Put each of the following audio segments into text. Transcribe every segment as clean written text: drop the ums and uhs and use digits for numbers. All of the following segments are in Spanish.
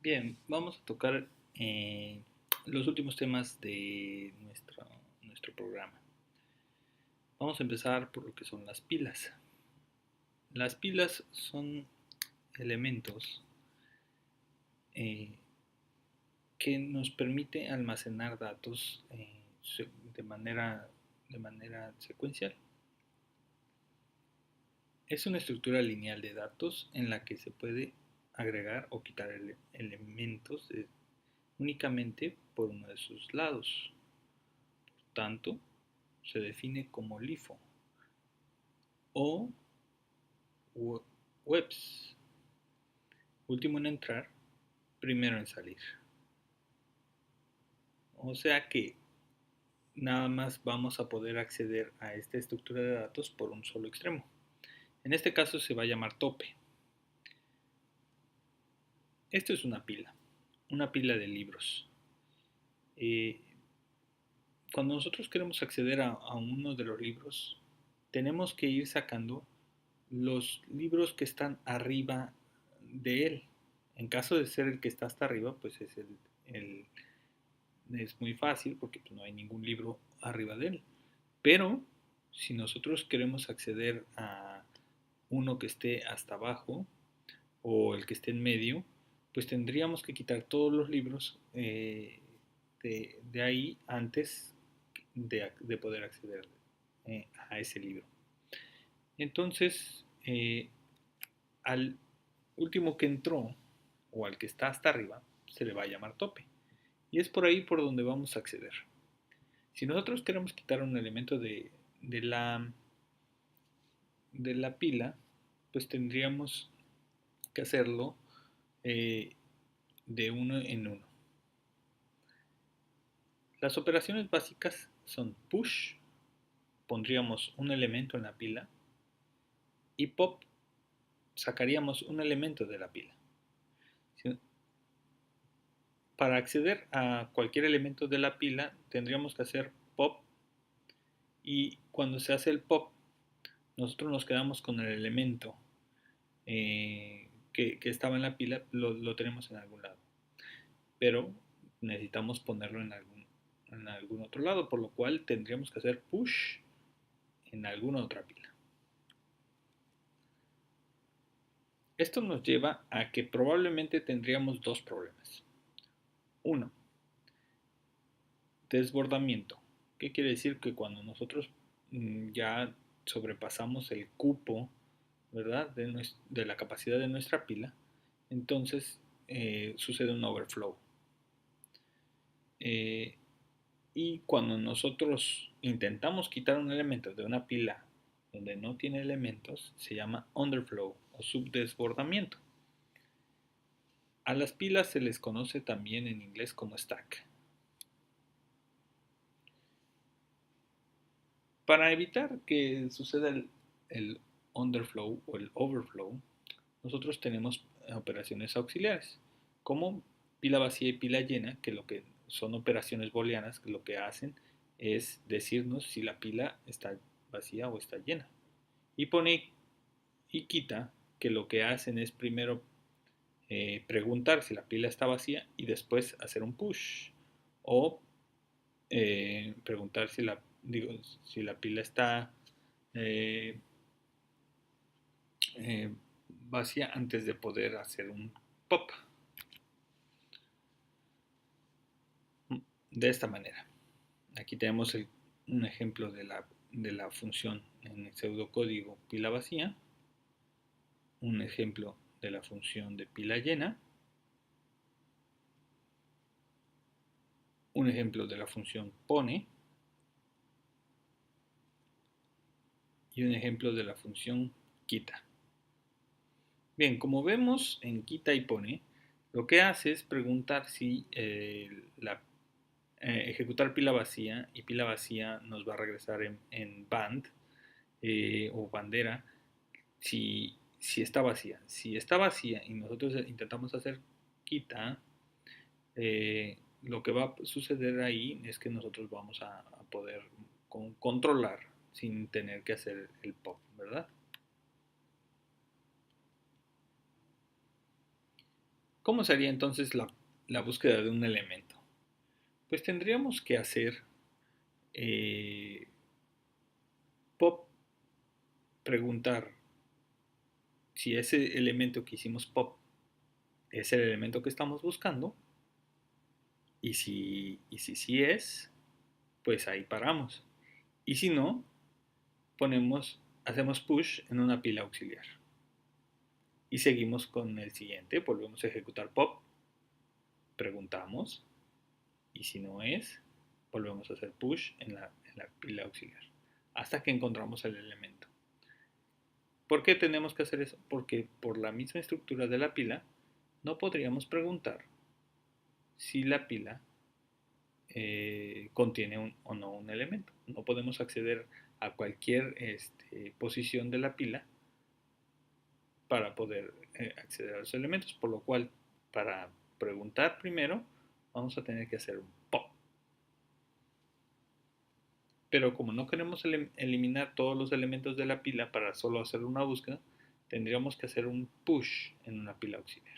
Bien, vamos a tocar los últimos temas de nuestro programa. Vamos a empezar por lo que son las pilas. Las pilas son elementos eh, que nos permite almacenar datos de manera, de manera secuencial. Es una estructura lineal de datos en la que se puede agregar o quitar elementos únicamente por uno de sus lados. Por tanto, se define como LIFO o webs, último en entrar, primero en salir. O sea que nada más vamos a poder acceder a esta estructura de datos por un solo extremo. En este caso se va a llamar tope. Esto es una pila de libros. Eh, Cuando nosotros queremos acceder a uno de los libros, tenemos que ir sacando los libros que están arriba de él. En caso de ser el que está hasta arriba, pues es es muy fácil porque pues, no hay ningún libro arriba de él. Pero si nosotros queremos acceder a uno que esté hasta abajo o el que esté en medio, pues tendríamos que quitar todos los libros de ahí antes de poder acceder a ese libro. Entonces, al último que entró o al que está hasta arriba se le va a llamar tope. Y es por ahí por donde vamos a acceder. Si nosotros queremos quitar un elemento de de la pila, pues tendríamos que hacerlo de uno en uno. Las operaciones básicas son push, pondríamos un elemento en la pila, y pop, sacaríamos un elemento de la pila. Para acceder a cualquier elemento de la pila tendríamos que hacer pop, y cuando se hace el pop nosotros nos quedamos con el elemento que estaba en la pila, lo tenemos en algún lado, pero necesitamos ponerlo en algún otro lado, por lo cual tendríamos que hacer push en alguna otra pila. Esto nos lleva a que probablemente tendríamos dos problemas. Uno, desbordamiento. ¿Qué quiere decir? Que cuando nosotros ya sobrepasamos el cupo, ¿verdad? De la capacidad de nuestra pila, entonces sucede un overflow. Y cuando nosotros intentamos quitar un elemento de una pila donde no tiene elementos, se llama underflow o subdesbordamiento. A las pilas se les conoce también en inglés como stack. Para evitar que suceda el underflow o el overflow, nosotros tenemos operaciones auxiliares, como pila vacía y pila llena, que lo que son operaciones booleanas, que lo que hacen es decirnos si la pila está vacía o está llena. Y pone y quita, que lo que hacen es primero preguntar si la pila está vacía y después hacer un push. O preguntar si la pila está eh, eh, vacía antes de poder hacer un pop. De esta manera. Aquí tenemos un ejemplo de la función en el pseudocódigo pila vacía, un ejemplo de la función de pila llena, un ejemplo de la función pone y un ejemplo de la función quita. Bien, como vemos en quita y pone, lo que hace es preguntar si ejecutar pila vacía, y pila vacía nos va a regresar en band o bandera si está vacía. Si está vacía y nosotros intentamos hacer quita, lo que va a suceder ahí es que nosotros vamos a poder controlar sin tener que hacer el pop, ¿verdad? ¿Cómo sería entonces la búsqueda de un elemento? Pues tendríamos que hacer eh, pop, preguntar si ese elemento que hicimos pop es el elemento que estamos buscando, y si sí es, pues ahí paramos. Y si no, hacemos push en una pila auxiliar. Y seguimos con el siguiente, volvemos a ejecutar pop, preguntamos, y si no es, volvemos a hacer push en la pila auxiliar, hasta que encontramos el elemento. ¿Por qué tenemos que hacer eso? Porque por la misma estructura de la pila, no podríamos preguntar si la pila contiene o no un elemento. No podemos acceder a cualquier posición de la pila para poder acceder a los elementos, por lo cual para preguntar primero vamos a tener que hacer un pop. Pero como no queremos eliminar todos los elementos de la pila para solo hacer una búsqueda, tendríamos que hacer un push en una pila auxiliar.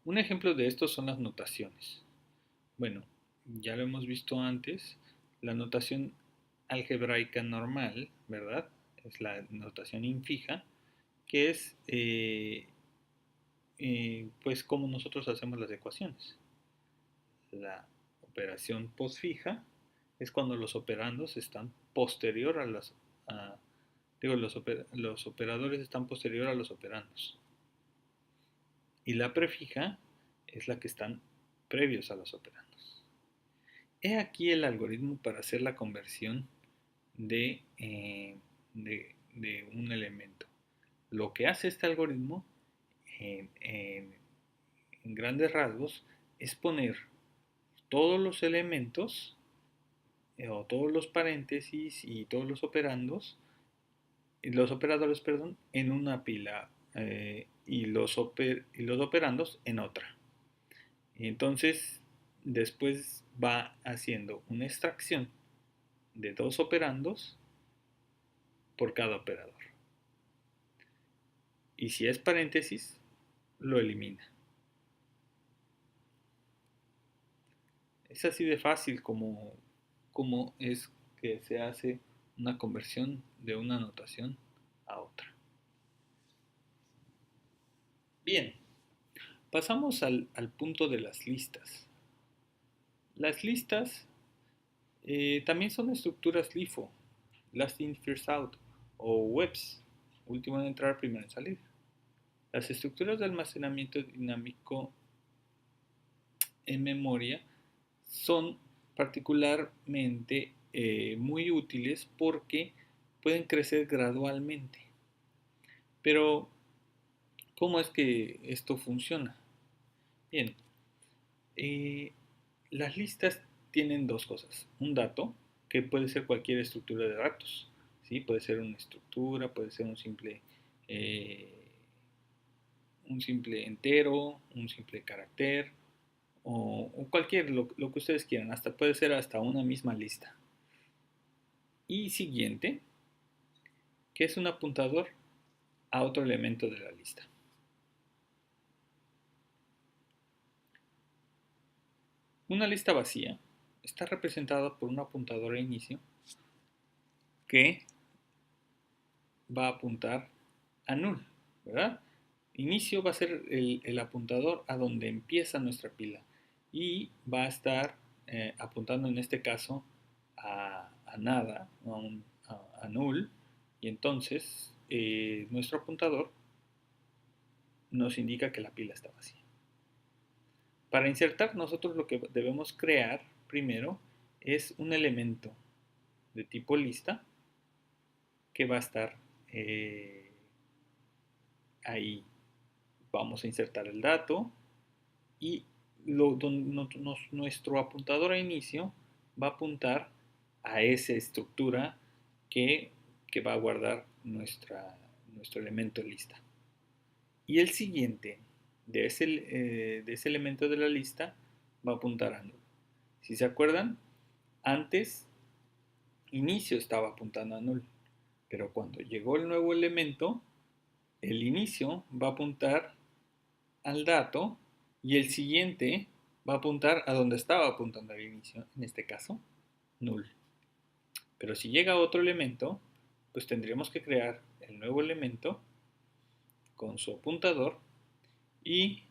Un ejemplo de esto son las notaciones. Bueno, ya lo hemos visto antes, la notación algebraica normal, ¿verdad? Es la notación infija, que es pues como nosotros hacemos las ecuaciones. La operación postfija es cuando los operandos están posterior a las los operadores están posterior a los operandos. Y la prefija es la que están previos a los operandos. He aquí el algoritmo para hacer la conversión de un elemento. Lo que hace este algoritmo en, en, en grandes rasgos es poner todos los elementos o todos los paréntesis y todos los operadores, perdón, en una pila y los operandos en otra. Y entonces después va haciendo una extracción de dos operandos por cada operador. Y si es paréntesis, lo elimina. Es así de fácil como es que se hace una conversión de una notación a otra. Bien, pasamos al punto de las listas. Las listas también son estructuras LIFO, Last In First Out, o WEBs, último en entrar, primero en salir. Las estructuras de almacenamiento dinámico en memoria son particularmente muy útiles porque pueden crecer gradualmente. Pero, ¿cómo es que esto funciona? Bien, eh, las listas tienen dos cosas. Un dato, que puede ser cualquier estructura de datos. ¿Sí? Puede ser una estructura, puede ser un simple entero, un simple carácter, o cualquier, lo que ustedes quieran. Hasta puede ser hasta una misma lista. Y siguiente, que es un apuntador a otro elemento de la lista. Una lista vacía está representada por un apuntador a inicio que va a apuntar a null, ¿verdad? Inicio va a ser el apuntador a donde empieza nuestra pila y va a estar apuntando en este caso a nada, a null, y entonces nuestro apuntador nos indica que la pila está vacía. Para insertar, nosotros lo que debemos crear primero es un elemento de tipo lista que va a estar ahí. Vamos a insertar el dato y nuestro apuntador a inicio va a apuntar a esa estructura que, que va a guardar nuestro elemento lista. Y el siguiente de ese elemento de la lista va a apuntar a null. Si se acuerdan, antes inicio estaba apuntando a null, pero cuando llegó el nuevo elemento, el inicio va a apuntar al dato y el siguiente va a apuntar a donde estaba apuntando al inicio, en este caso, null. Pero si llega otro elemento, pues tendríamos que crear el nuevo elemento con su apuntador y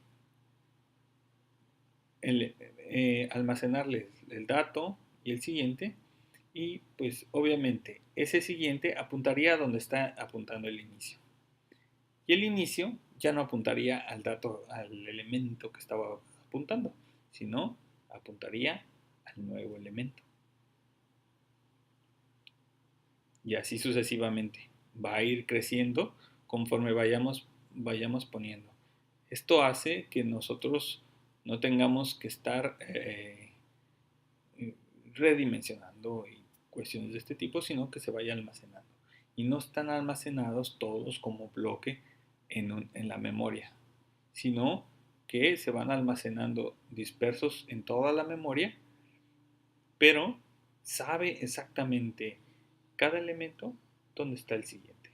almacenarle el dato y el siguiente, y pues obviamente ese siguiente apuntaría a donde está apuntando el inicio. Y el inicio ya no apuntaría al dato, al elemento que estaba apuntando, sino apuntaría al nuevo elemento. Y así sucesivamente. Va a ir creciendo conforme vayamos poniendo. Esto hace que nosotros no tengamos que estar redimensionando y cuestiones de este tipo, sino que se vaya almacenando. Y no están almacenados todos como bloque en la memoria, sino que se van almacenando dispersos en toda la memoria, pero sabe exactamente cada elemento dónde está el siguiente.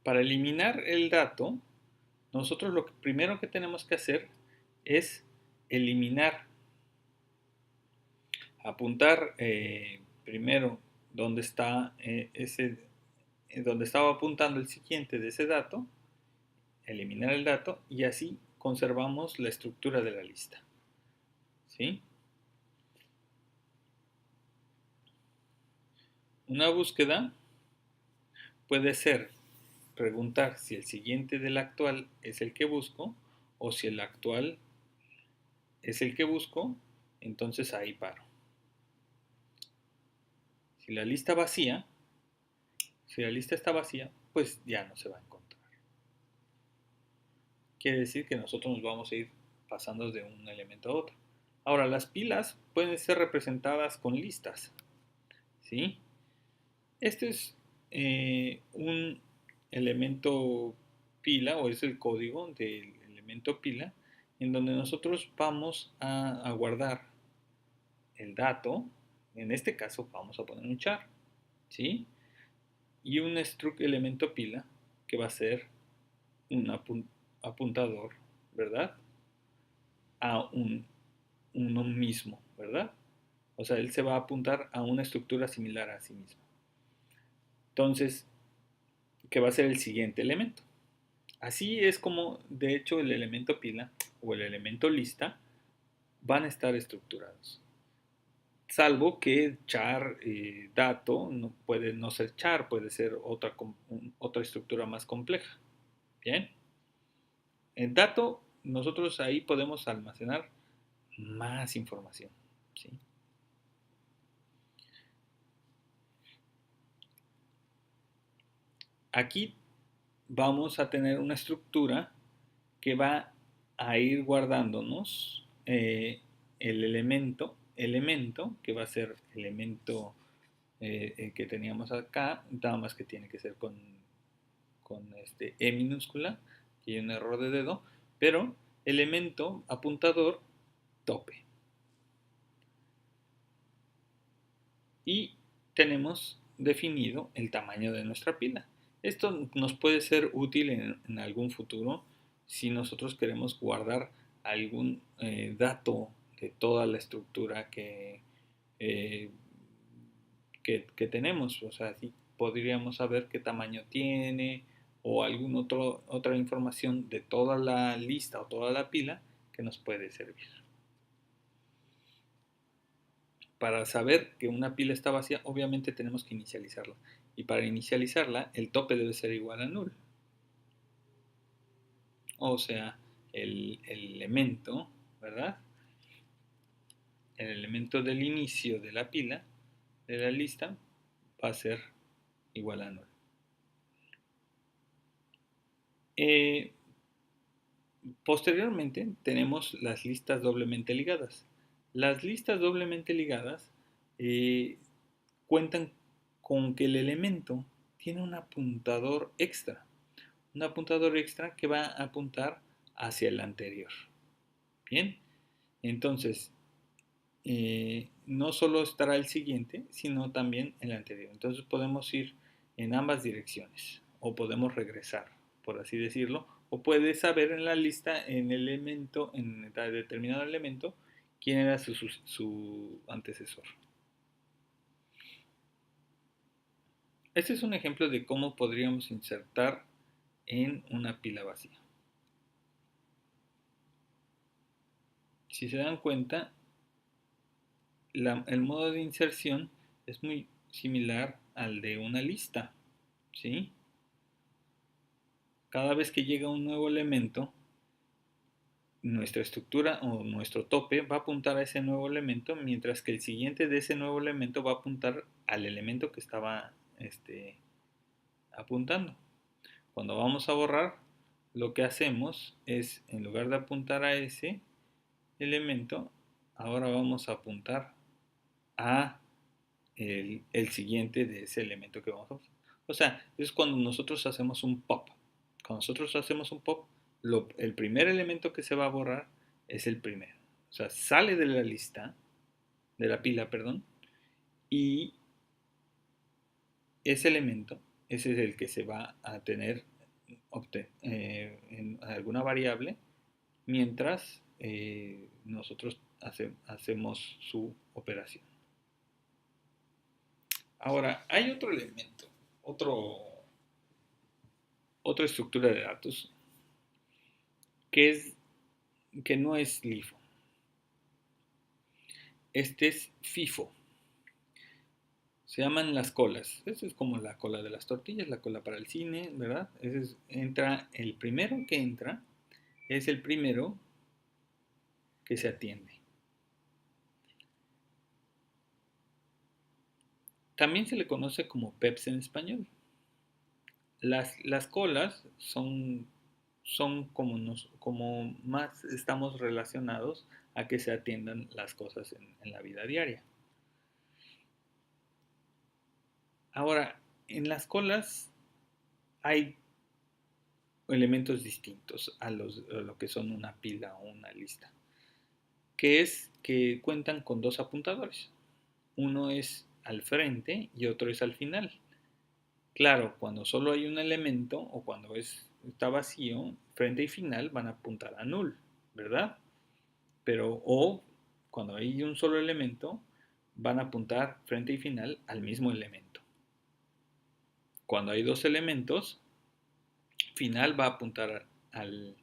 Para eliminar el dato, nosotros lo primero que tenemos que hacer es eliminar, apuntar primero donde está donde estaba apuntando el siguiente de ese dato, eliminar el dato y así conservamos la estructura de la lista. ¿Sí? Una búsqueda puede ser preguntar si el siguiente del actual es el que busco o si el actual es el que busco, entonces ahí paro. Si la lista vacía, si la lista está vacía, pues ya no se va a encontrar. Quiere decir que nosotros nos vamos a ir pasando de un elemento a otro. Ahora, las pilas pueden ser representadas con listas, ¿sí? Este es un elemento pila, o es el código del elemento pila, en donde nosotros vamos a guardar el dato. En este caso vamos a poner un char, ¿sí? Y un struct elemento pila, que va a ser un apuntador, ¿verdad? A uno mismo, ¿verdad? O sea, él se va a apuntar a una estructura similar a sí mismo. Entonces, ¿qué va a ser el siguiente elemento? Así es como, de hecho, el elemento pila o el elemento lista van a estar estructurados. Salvo que char dato no puede no ser char, puede ser otra estructura más compleja. Bien. En dato, nosotros ahí podemos almacenar más información. ¿Sí? Aquí vamos a tener una estructura que va a ir guardándonos el elemento, que va a ser elemento que teníamos acá, nada más que tiene que ser con E minúscula, y hay un error de dedo, pero elemento apuntador tope. Y tenemos definido el tamaño de nuestra pila. Esto nos puede ser útil en algún futuro si nosotros queremos guardar algún dato de toda la estructura eh, que tenemos. O sea, si podríamos saber qué tamaño tiene o alguna otra información de toda la lista o toda la pila que nos puede servir. Para saber que una pila está vacía, obviamente tenemos que inicializarla. Y para inicializarla, el tope debe ser igual a null. O sea, el elemento, ¿verdad? El elemento del inicio de la pila, de la lista, va a ser igual a null. Posteriormente tenemos las listas doblemente ligadas. Las listas doblemente ligadas cuentan con que el elemento tiene un apuntador extra. Un apuntador extra que va a apuntar hacia el anterior. Bien, entonces no solo estará el siguiente, sino también el anterior. Entonces podemos ir en ambas direcciones o podemos regresar, por así decirlo, o puedes saber en la lista, en el elemento, en determinado elemento, quién era su antecesor. Este es un ejemplo de cómo podríamos insertar en una pila vacía. Si se dan cuenta, el modo de inserción es muy similar al de una lista, ¿sí? Cada vez que llega un nuevo elemento, nuestra estructura o nuestro tope va a apuntar a ese nuevo elemento, mientras que el siguiente de ese nuevo elemento va a apuntar al elemento que estaba apuntando. Cuando vamos a borrar, lo que hacemos es, en lugar de apuntar a ese elemento, ahora vamos a apuntar a el siguiente de ese elemento que vamos a usar. O sea, es cuando nosotros hacemos un pop. Cuando nosotros hacemos un pop, el primer elemento que se va a borrar es el primero. O sea, sale de la lista, de la pila, perdón, y ese elemento, ese es el que se va a tener en alguna variable mientras nosotros hacemos su operación. Ahora, hay otro elemento, otra estructura de datos que, que no es LIFO. Este es FIFO. Se llaman las colas. Esa es como la cola de las tortillas, la cola para el cine, ¿verdad? El primero que entra es el primero que se atiende. También se le conoce como PEPs en español. Las colas son como más estamos relacionados a que se atiendan las cosas en la vida diaria. Ahora, en las colas hay elementos distintos a lo que son una pila o una lista, que es que cuentan con dos apuntadores. Uno es al frente y otro es al final. Claro, cuando solo hay un elemento o cuando está vacío, frente y final van a apuntar a null, ¿verdad? O cuando hay un solo elemento, van a apuntar frente y final al mismo elemento. Cuando hay dos elementos, final va a apuntar al,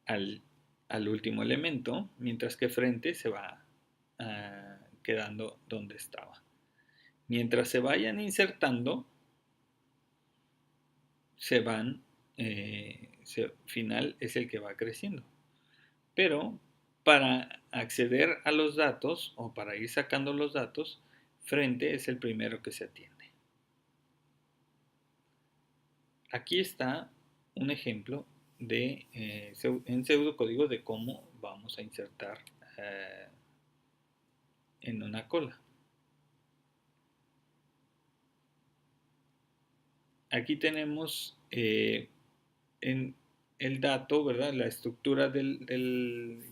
al último elemento, mientras que frente se va quedando donde estaba. Mientras se vayan insertando, final es el que va creciendo. Pero para acceder a los datos o para ir sacando los datos, frente es el primero que se atiende. Aquí está un ejemplo en pseudocódigo de cómo vamos a insertar en una cola. Aquí tenemos en el dato, ¿verdad? La estructura del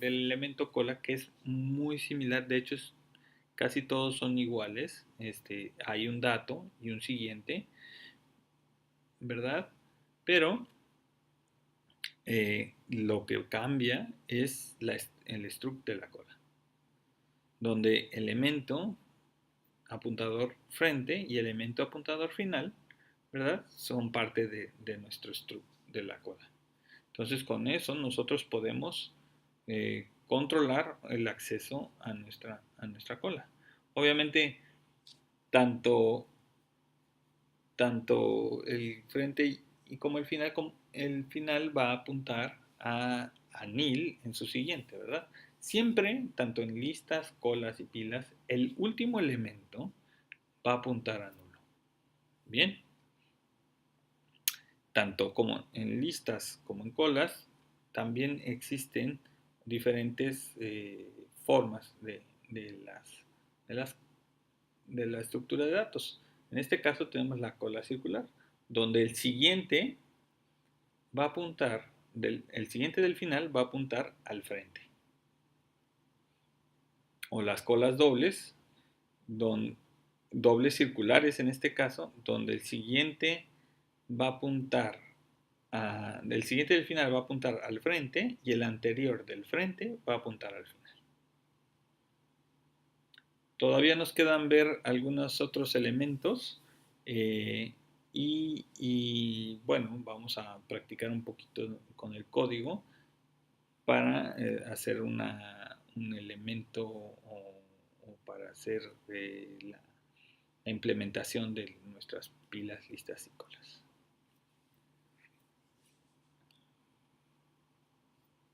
elemento cola, que es muy similar, de hecho casi todos son iguales. Hay un dato y un siguiente, ¿verdad? Pero lo que cambia es el struct de la cola, donde elemento apuntador frente y elemento apuntador final, ¿verdad? Son parte de nuestro struct de la cola. Entonces con eso nosotros podemos controlar el acceso a nuestra cola. Obviamente tanto el frente y como el final va a apuntar a nil en su siguiente, ¿verdad? Siempre, tanto en listas, colas y pilas, el último elemento va a apuntar a nulo. Bien, tanto como en listas como en colas, también existen diferentes formas de la estructura de datos. En este caso tenemos la cola circular, donde el siguiente va a apuntar, el siguiente del final va a apuntar al frente. o las colas dobles, dobles circulares en este caso, donde el siguiente va a apuntar el siguiente del final va a apuntar al frente y el anterior del frente va a apuntar al final. Todavía nos quedan ver algunos otros elementos bueno, vamos a practicar un poquito con el código para hacer un elemento o para hacer la implementación de nuestras pilas, listas y colas.